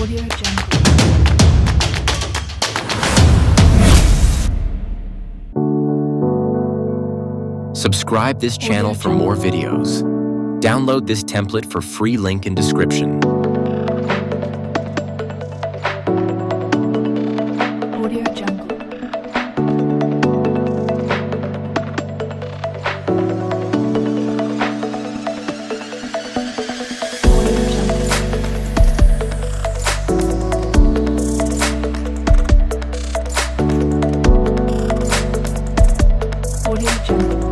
Audio Jungle. Subscribe this channel for more videos. Download this template for free link in description. Audio Jungle. Audio Jungle.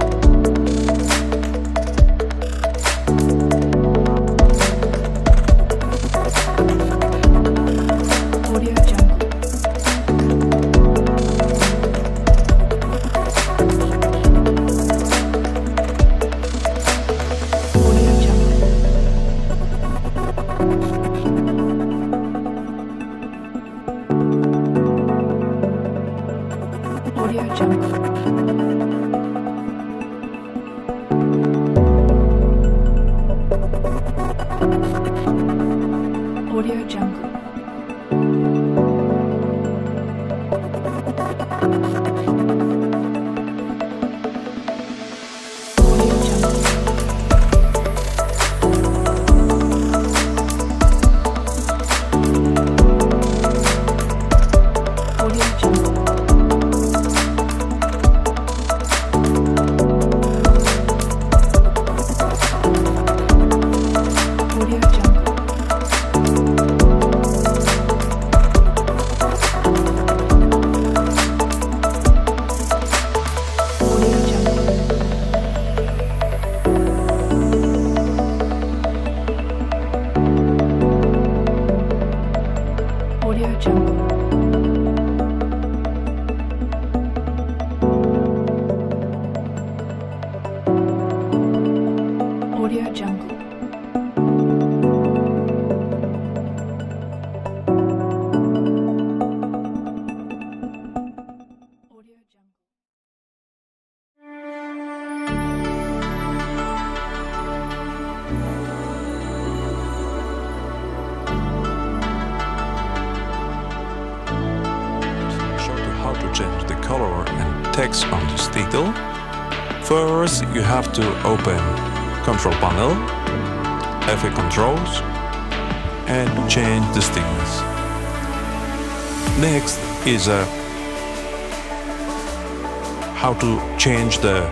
Audio Jungle. Audio Jungle. Audio Jungle. Audio Jungle. Audio Jungle. Audio Jungle. Audio Jungle. Audio Jungle. Audio Jungle. Audio Jungle. Audio Jungle. Show you how to change the color and text on this title. First, you have to open Control Panel, Effect Controls, and change the thickness. Next is how to change the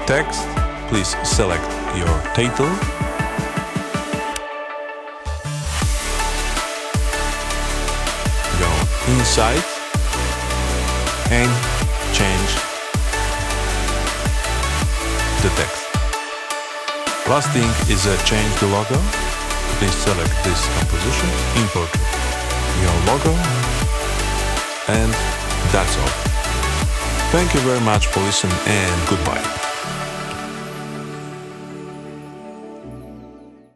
text. Please select your title. Go inside and change the text. Last thing is change the logo. Please select this composition, import your logo, and that's all. Thank you very much for listening and goodbye.